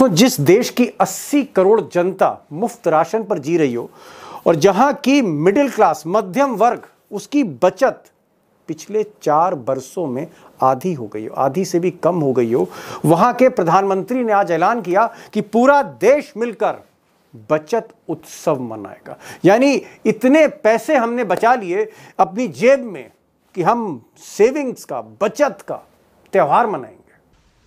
दोस्तों, जिस देश की 80 करोड़ जनता मुफ्त राशन पर जी रही हो और जहां की मिडिल क्लास मध्यम वर्ग उसकी बचत पिछले 4 वर्षों में आधी हो गई हो, आधी से भी कम हो गई हो, वहां के प्रधानमंत्री ने आज ऐलान किया कि पूरा देश मिलकर बचत उत्सव मनाएगा। यानी इतने पैसे हमने बचा लिए अपनी जेब में कि हम सेविंग्स का, बचत का त्योहार मनाएंगे।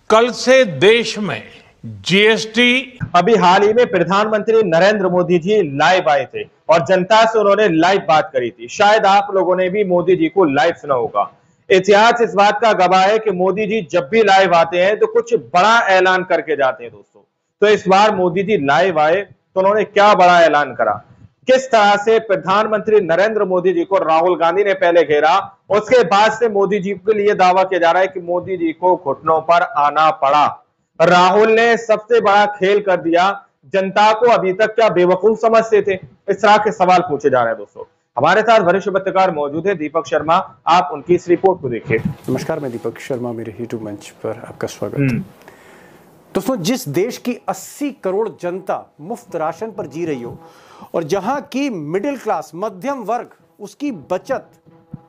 कल से देश में जीएसटी। अभी हाल ही में प्रधानमंत्री नरेंद्र मोदी जी लाइव आए थे और जनता से उन्होंने लाइव बात करी थी। शायद आप लोगों ने भी मोदी जी को लाइव सुना होगा। इतिहास इस बात का गवाह है कि मोदी जी जब भी लाइव आते हैं तो कुछ बड़ा ऐलान करके जाते हैं दोस्तों। तो इस बार मोदी जी लाइव आए तो उन्होंने क्या बड़ा ऐलान करा, किस तरह से प्रधानमंत्री नरेंद्र मोदी जी को राहुल गांधी ने पहले घेरा, उसके बाद से मोदी जी के लिए दावा किया जा रहा है कि मोदी जी को घुटनों पर आना पड़ा। राहुल ने सबसे बड़ा खेल कर दिया। जनता को अभी तक क्या बेवकूफ समझते थे, इस तरह के सवाल पूछे जा रहे हैं दोस्तों। हमारे साथ वरिष्ठ पत्रकार मौजूद है दीपक शर्मा, आप उनकी इस रिपोर्ट को देखिए। नमस्कार, मैं दीपक शर्मा, मेरे यूट्यूब मंच पर आपका स्वागत। दोस्तों, जिस देश की 80 करोड़ जनता मुफ्त राशन पर जी रही हो और जहां की मिडिल क्लास मध्यम वर्ग उसकी बचत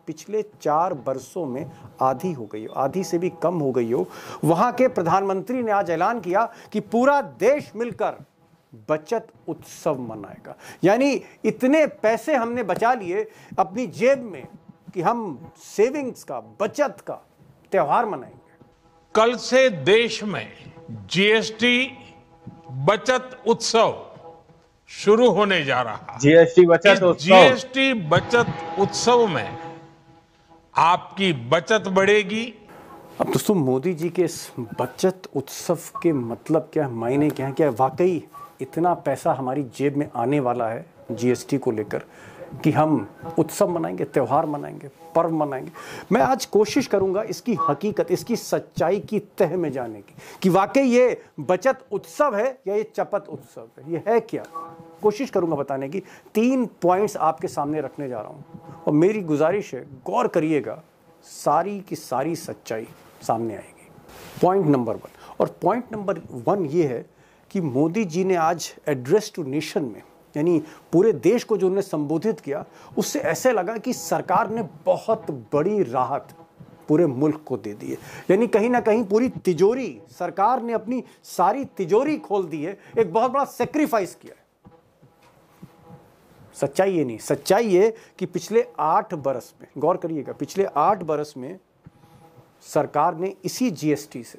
पिछले 4 वर्षों में आधी हो गई हो, आधी से भी कम हो गई हो, वहां के प्रधानमंत्री ने आज ऐलान किया कि पूरा देश मिलकर बचत उत्सव मनाएगा। यानी इतने पैसे हमने बचा लिए अपनी जेब में कि हम सेविंग्स का, बचत का त्योहार मनाएंगे। कल से देश में जीएसटी बचत उत्सव शुरू होने जा रहा है। जीएसटी बचत उत्सव। जीएसटी बचत उत्सव में आपकी बचत बढ़ेगी। अब दोस्तों, मोदी जी के इस बचत उत्सव के मतलब क्या है, मायने क्या है? क्या वाकई इतना पैसा हमारी जेब में आने वाला है जीएसटी को लेकर कि हम उत्सव मनाएंगे, त्यौहार मनाएंगे, पर्व मनाएंगे? मैं आज कोशिश करूंगा इसकी हकीकत, इसकी सच्चाई की तह में जाने की कि वाकई ये बचत उत्सव है या ये चपत उत्सव है, ये है क्या। कोशिश करूंगा बताने की। 3 पॉइंट्स आपके सामने रखने जा रहा हूं और मेरी गुजारिश है गौर करिएगा, सारी की सारी सच्चाई सामने आएगी। पॉइंट नंबर 1, और पॉइंट नंबर 1 ये है कि मोदी जी ने आज एड्रेस टू नेशन में, यानी पूरे देश को जो उन्होंने संबोधित किया, उससे ऐसे लगा कि सरकार ने बहुत बड़ी राहत पूरे मुल्क को दे दी है। यानी कहीं ना कहीं पूरी तिजोरी, सरकार ने अपनी सारी तिजोरी खोल दी है, एक बहुत बड़ा सेक्रीफाइस किया है। सच्चाई ये नहीं, सच्चाई ये कि पिछले 8 बरस में, गौर करिएगा, पिछले 8 बरस में सरकार ने इसी जीएसटी से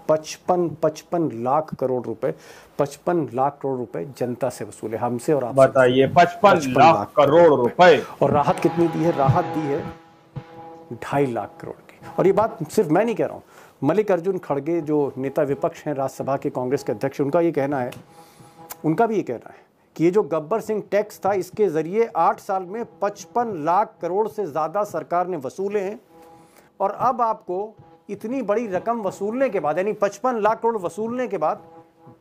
55 लाख करोड़ रुपए, 55 लाख करोड़ रुपए जनता से वसूले, हमसे और आपसे। बताइए, 55 लाख करोड़ रुपए। और राहत कितनी दी है? राहत दी है 2.5 लाख करोड़ की। और ये बात सिर्फ मैं नहीं कह रहा हूं, मल्लिकार्जुन खड़गे जो नेता विपक्ष हैं राज्यसभा के, कांग्रेस के अध्यक्ष, उनका ये कहना है, उनका भी ये कहना है कि ये जो गब्बर सिंह टैक्स था, इसके जरिए 8 साल में 55 लाख करोड़ से ज्यादा सरकार ने वसूले हैं। और अब आपको इतनी बड़ी रकम वसूलने के बाद, यानी 55 लाख करोड़ वसूलने के बाद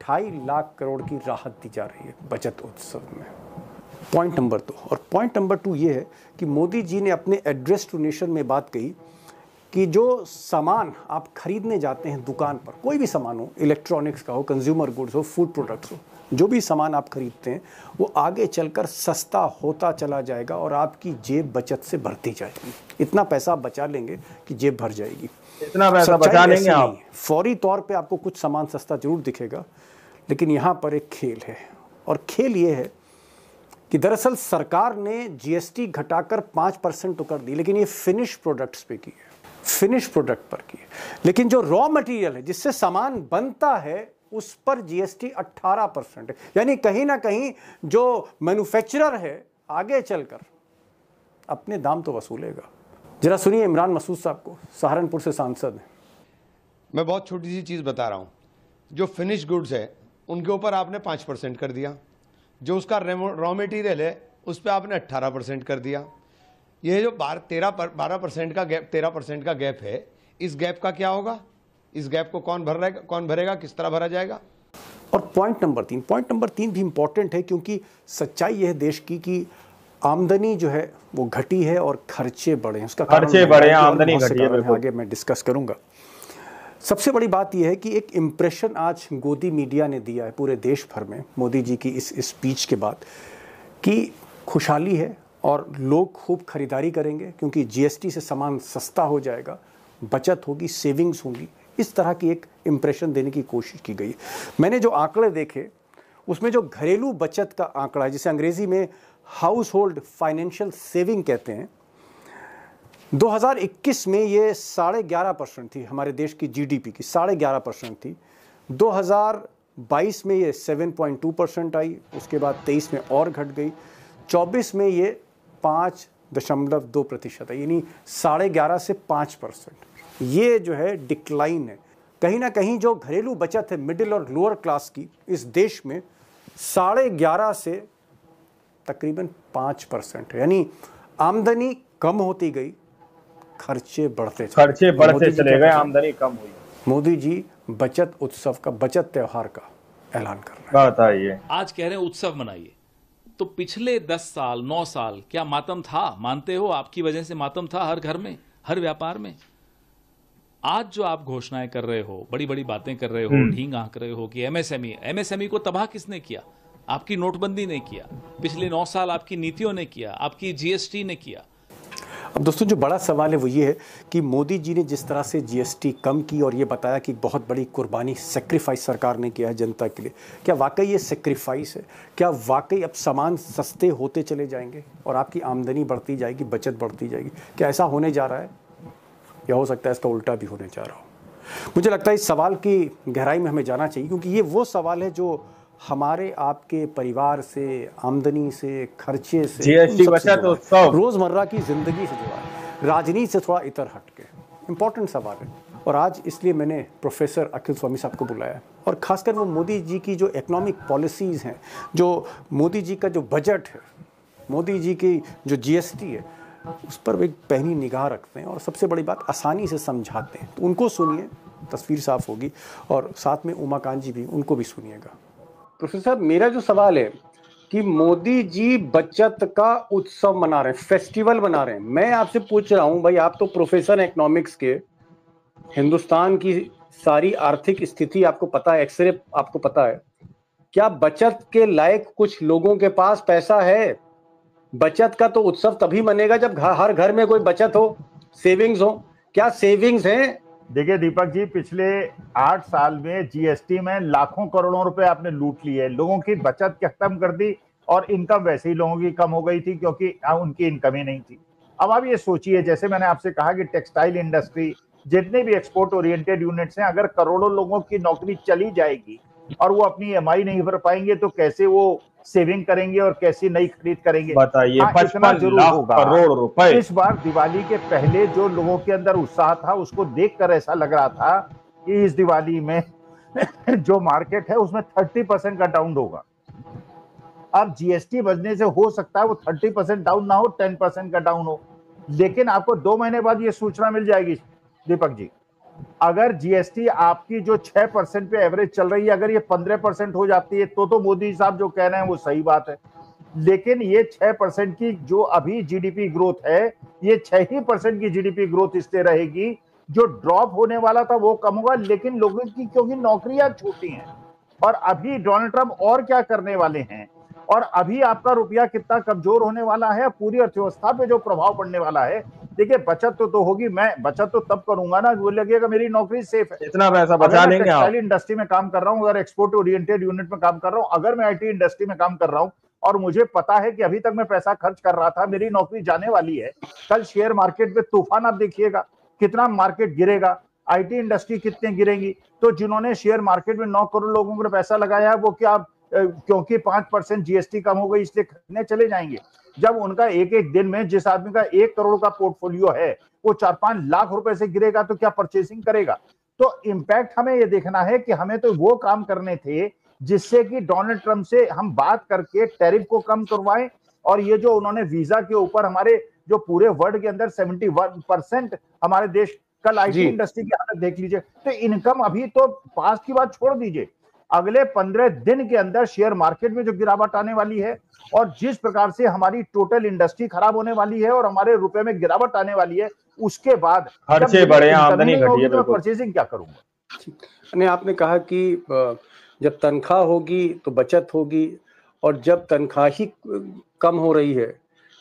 2.5 लाख करोड़ की राहत दी जा रही है बचत उत्सव में। पॉइंट नंबर 2, और पॉइंट नंबर 2 ये है कि मोदी जी ने अपने एड्रेस टू नेशन में बात कही कि जो सामान आप खरीदने जाते हैं दुकान पर, कोई भी सामान हो, इलेक्ट्रॉनिक्स का हो, कंज्यूमर गुड्स हो, फूड प्रोडक्ट्स हो, जो भी सामान आप खरीदते हैं वो आगे चलकर सस्ता होता चला जाएगा और आपकी जेब बचत से भरती जाएगी। इतना पैसा आप बचा लेंगे कि जेब भर जाएगी। इतना पैसा बचा लेंगे आप। फौरी तौर पे आपको कुछ सामान सस्ता जरूर दिखेगा, लेकिन यहाँ पर एक खेल है, और खेल ये है कि दरअसल सरकार ने जीएसटी घटाकर 5% तो कर दी, लेकिन ये फिनिश प्रोडक्ट्स पे की है, फिनिश प्रोडक्ट पर की है। लेकिन जो रॉ मटेरियल है, जिससे सामान बनता है, उस पर जीएसटी 18% है। यानी कहीं ना कहीं जो मैन्युफैक्चरर है आगे चलकर अपने दाम तो वसूलेगा। जरा सुनिए इमरान मसूद साहब को, सहारनपुर से सांसद हैं। मैं बहुत छोटी सी चीज़ बता रहा हूँ, जो फिनिश गुड्स है उनके ऊपर आपने 5% कर दिया, जो उसका रॉ मटेरियल है उस पर आपने 18% कर दिया। ये जो 12% का गैप, 13% का गैप है, इस गैप का क्या होगा? इस गैप को कौन भरेगा, किस तरह भरा जाएगा? और पॉइंट नंबर 3 भी इंपॉर्टेंट है, क्योंकि सच्चाई यह है देश की कि आमदनी जो है वो घटी है और खर्चे बढ़े हैं। उसका खर्चे बढ़े हैं, आमदनी घटी है, आगे मैं डिस्कस करूंगा। सबसे बड़ी बात यह है कि एक इम्प्रेशन आज गोदी मीडिया ने दिया है पूरे देश भर में मोदी जी की इस स्पीच के बाद कि खुशहाली है और लोग खूब खरीदारी करेंगे क्योंकि जीएसटी से सामान सस्ता हो जाएगा, बचत होगी, सेविंग्स होंगी। इस तरह की एक इम्प्रेशन देने की कोशिश की गई। मैंने जो आंकड़े देखे उसमें जो घरेलू बचत का आंकड़ा है, जिसे अंग्रेजी में हाउस होल्ड फाइनेंशियल सेविंग कहते हैं, 2021 में ये 11.5% थी, हमारे देश की जीडीपी की 11.5% थी। 2022 में ये 7.2% आई, उसके बाद 23 में और घट गई, 24 में ये 5.2% आई, यानी 11.5 से 5%। ये जो है डिक्लाइन है। कहीं ना कहीं जो घरेलू बचत है मिडिल और लोअर क्लास की इस देश में 11.5 से तकरीबन 5% है, यानी आमदनी कम होती गई, खर्चे बढ़ते चले गए, आमदनी कम हुई। मोदी जी बचत उत्सव का, बचत त्योहार का ऐलान कर रहे हैं। बताइए, आज कह रहे हैं उत्सव मनाइए, तो पिछले 10 साल 9 साल क्या मातम था? मानते हो आपकी वजह से मातम था हर घर में, हर व्यापार में? आज जो आप घोषणाएं कर रहे हो, बड़ी बड़ी बातें कर रहे हो, ढींग आंक रहे हो कि एमएसएमई को तबाह किसने किया? आपकी नोटबंदी ने किया, पिछले 9 साल आपकी नीतियों ने किया, आपकी जीएसटी ने किया। अब दोस्तों जो बड़ा सवाल है वो ये है कि मोदी जी ने जिस तरह से जीएसटी कम की और ये बताया कि बहुत बड़ी कुर्बानी, सेक्रीफाइस सरकार ने किया है जनता के लिए, क्या वाकई ये सेक्रीफाइस है? क्या वाकई अब सामान सस्ते होते चले जाएंगे और आपकी आमदनी बढ़ती जाएगी, बचत बढ़ती जाएगी? क्या ऐसा होने जा रहा है या हो सकता है इसका उल्टा भी होने जा रहा हो? मुझे लगता है इस सवाल की गहराई में हमें जाना चाहिए, क्योंकि ये वो सवाल है जो हमारे आपके परिवार से, आमदनी से, खर्चे से, जीएसटी बचत उत्सव, रोजमर्रा की जिंदगी से जुड़ा है, राजनीति से थोड़ा इतर हटके इंपॉर्टेंट सवाल है। और आज इसलिए मैंने प्रोफेसर अखिल स्वामी साहब को बुलाया, और खासकर वो मोदी जी की जो इकोनॉमिक पॉलिसीज़ हैं, जो मोदी जी का जो बजट है, मोदी जी की जो जीएसटी है, उस पर एक पैनी निगाह रखते हैं और सबसे बड़ी बात आसानी से समझाते हैं। तो उनको सुनिए, तस्वीर साफ होगी, और साथ में उमाकांत जी भी, उनको भी सुनिएगा। प्रोफेसर साहब, मेरा जो सवाल है कि मोदी जी बचत का उत्सव मना रहे हैं, फेस्टिवल मना रहे हैं, मैं आपसे पूछ रहा हूं भाई, आप तो प्रोफेसर इकोनॉमिक्स के, हिंदुस्तान की सारी आर्थिक स्थिति आपको पता है, एक्सरे आपको पता है, क्या बचत के लायक कुछ लोगों के पास पैसा है? बचत का तो उत्सव तभी मनेगा जब हर घर में कोई बचत हो, सेविंग्स हो। क्या सेविंग्स हैं? देखिए दीपक जी, पिछले 8 साल में जीएसटी में लाखों करोड़ों रुपए आपने लूट लिए, लोगों की बचत खत्म कर दी, और इनकम वैसे ही लोगों की कम हो गई थी क्योंकि उनकी इनकम ही नहीं थी। अब आप ये सोचिए, जैसे मैंने आपसे कहा कि टेक्सटाइल इंडस्ट्री, जितने भी एक्सपोर्ट ओरिएंटेड यूनिट्स हैं, अगर करोड़ों लोगों की नौकरी चली जाएगी और वो अपनी ईएमआई नहीं भर पाएंगे तो कैसे वो सेविंग करेंगे और कैसी नई खरीद करेंगे? बताइए, 55 लाख करोड़ रुपए। इस बार दिवाली के पहले जो लोगों के अंदर उत्साह था, उसको देखकर ऐसा लग रहा था कि इस दिवाली में जो मार्केट है उसमें 30% का डाउन होगा। अब जीएसटी बजने से हो सकता है वो 30% डाउन ना हो, 10% का डाउन हो, लेकिन आपको 2 महीने बाद ये सूचना मिल जाएगी दीपक जी। अगर जीएसटी आपकी जो 6% पे एवरेज चल रही है, अगर ये 15% हो जाती है तो मोदी साहब जो कह रहे हैं वो सही बात है। लेकिन ये 6% की जो अभी जीडीपी ग्रोथ है, ये 6% की जीडीपी ग्रोथ इससे रहेगी। जो ड्रॉप होने वाला था वो कम होगा, लेकिन लोगों की क्योंकि नौकरियां छूटी हैं, और अभी डोनाल्ड ट्रंप और क्या करने वाले हैं, और अभी आपका रुपया कितना कमजोर होने वाला है, पूरी अर्थव्यवस्था पे जो प्रभाव पड़ने वाला है। देखिए, बचत तो होगी, मैं बचत तो तब करूंगा ना वो लगेगा मेरी नौकरी सेफ है। इतना पैसा बचा लेंगे। टेक्सटाइल इंडस्ट्री में काम कर रहा हूं, अगर एक्सपोर्ट ओरिएंटेड यूनिट में काम कर रहा हूं, अगर मैं आईटी इंडस्ट्री में काम कर रहा हूं और मुझे पता है कि अभी तक मैं पैसा खर्च कर रहा था, मेरी नौकरी जाने वाली है, कल शेयर मार्केट में तूफान आप देखिएगा, कितना मार्केट गिरेगा, आईटी इंडस्ट्री कितने गिरेगी। तो जिन्होंने शेयर मार्केट में 9 करोड़ लोगों ने पैसा लगाया है, वो क्या क्योंकि 5% जीएसटी कम हो गई इसलिए खरीदने चले जाएंगे? जब उनका एक एक दिन में, जिस आदमी का 1 करोड़ का पोर्टफोलियो है, वो 4-5 लाख रुपए से गिरेगा तो क्या परचेसिंग करेगा? तो इंपैक्ट हमें ये देखना है कि हमें तो वो काम करने थे जिससे कि डोनाल्ड ट्रंप से हम बात करके टैरिफ को कम करवाएं, और ये जो उन्होंने वीजा के ऊपर हमारे जो पूरे वर्ल्ड के अंदर 71% हमारे देश, कल आईटी इंडस्ट्री की हालत देख लीजिए। तो इनकम अभी तो पास्ट की बात छोड़ दीजिए, अगले 15 दिन के अंदर शेयर मार्केट में जो गिरावट आने वाली है, और जिस प्रकार से हमारी टोटल इंडस्ट्री खराब होने वाली है और हमारे रुपए में गिरावट आने वाली है, उसके बाद खर्चे बढ़े, आमदनी घटी है, तो परचेसिंग क्या करूंगा? ने आपने कहा कि जब तनख्वाह होगी तो बचत होगी, और जब तनख्वाह ही कम हो रही है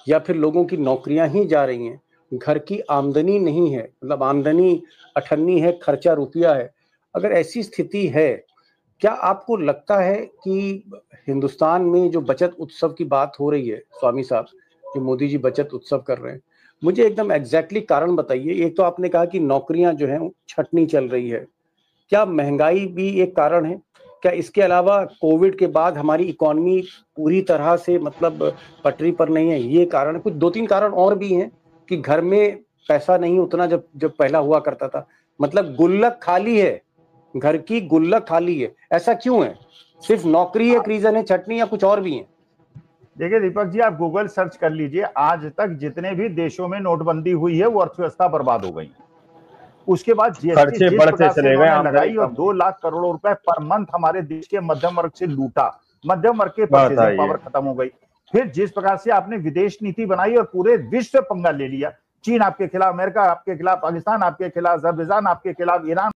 या फिर लोगों की नौकरियां ही जा रही हैं, घर की आमदनी नहीं है, मतलब आमदनी अठन्नी है, खर्चा रुपया है, अगर ऐसी स्थिति है, क्या आपको लगता है कि हिंदुस्तान में जो बचत उत्सव की बात हो रही है, स्वामी साहब, जो मोदी जी बचत उत्सव कर रहे हैं, मुझे एकदम एग्जैक्टली कारण बताइए। एक तो आपने कहा कि नौकरियां जो हैं छटनी चल रही है, क्या महंगाई भी एक कारण है? क्या इसके अलावा कोविड के बाद हमारी इकोनॉमी पूरी तरह से मतलब पटरी पर नहीं है, ये कारण है? कुछ 2-3 कारण और भी हैं कि घर में पैसा नहीं उतना जब जब पहला हुआ करता था, मतलब गुल्लक खाली है, घर की गुल्लक खाली है, ऐसा क्यों है? सिर्फ नौकरी एक रीजन है, छटनी, या कुछ और भी है? देखिए दीपक जी, आप गूगल सर्च कर लीजिए, आज तक जितने भी देशों में नोटबंदी हुई है वो अर्थव्यवस्था बर्बाद हो गई। उसके बाद जीएसटी जिस प्रकार से उन्होंने लगाई और 2 लाख करोड़ रुपए पर मंथ हमारे देश के मध्यम वर्ग से लूटा, मध्यम वर्ग के परचेजिंग पावर खत्म हो गई। फिर जिस प्रकार से आपने विदेश नीति बनाई और पूरे विश्व पंगा ले लिया, चीन आपके खिलाफ, अमेरिका आपके खिलाफ, पाकिस्तान आपके खिलाफ, अजरबैजान आपके खिलाफ, ईरान।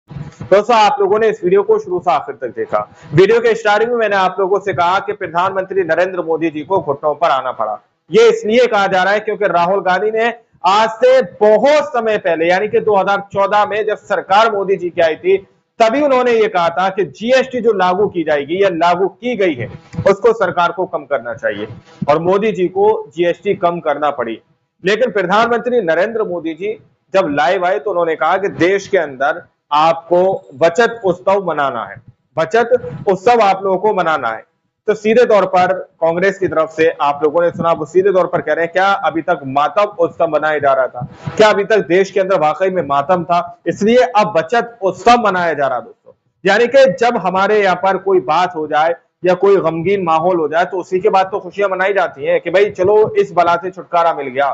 दोस्तों, आप लोगों ने इस वीडियो को शुरू से आखिर तक देखा। वीडियो के स्टार्टिंग में मैंने आप लोगों से कहा कि प्रधानमंत्री नरेंद्र मोदी जी को घुटनों पर आना पड़ा। ये इसलिए कहा जा रहा है क्योंकि राहुल गांधी ने आज से बहुत समय पहले, यानी कि 2014 में जब सरकार मोदी जी की आई थी, तभी उन्होंने ये कहा था कि जीएसटी जो लागू की जाएगी या लागू की गई है, उसको सरकार को कम करना चाहिए, और मोदी जी को जीएसटी कम करना पड़ी। लेकिन प्रधानमंत्री नरेंद्र मोदी जी जब लाइव आए तो उन्होंने कहा कि देश के अंदर आपको बचत उत्सव मनाना है, बचत उत्सव आप लोगों को मनाना है। तो सीधे तौर पर कांग्रेस की तरफ से आप लोगों ने सुना, वो सीधे तौर पर कह रहे हैं, क्या अभी तक मातम उत्सव मनाया जा रहा था? क्या अभी तक देश के अंदर वाकई में मातम था, इसलिए अब बचत उत्सव मनाया जा रहा? दोस्तों, यानी कि जब हमारे यहाँ पर कोई बात हो जाए या कोई गमगीन माहौल हो जाए तो उसी के बाद तो खुशियां मनाई जाती हैं कि भाई चलो इस बला से छुटकारा मिल गया,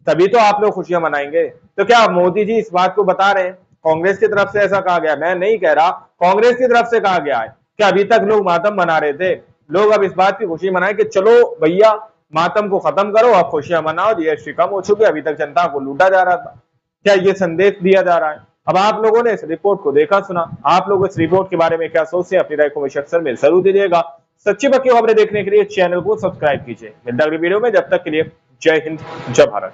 तभी तो आप लोग खुशियां मनाएंगे। तो क्या मोदी जी इस बात को बता रहे हैं? कांग्रेस की तरफ से ऐसा कहा गया, मैं नहीं कह रहा, कांग्रेस की तरफ से कहा गया है कि अभी तक लोग मातम मना रहे थे, लोग अब इस बात की खुशी मनाएं कि चलो भैया मातम को खत्म करो, अब खुशियां मनाओ, जीएसटी कम हो चुकी है, अभी तक जनता को लूटा जा रहा था। क्या ये संदेश दिया जा रहा है? अब आप लोगों ने इस रिपोर्ट को देखा सुना, आप लोग इस रिपोर्ट के बारे में क्या सोचते हैं? अपनी राय को सेक्शन में जरूर दीजिएगा। सच्ची पक्की खबरें देखने के लिए चैनल को सब्सक्राइब कीजिए। मिलता है अगली वीडियो में, जब तक के लिए जय हिंद, जय भारत।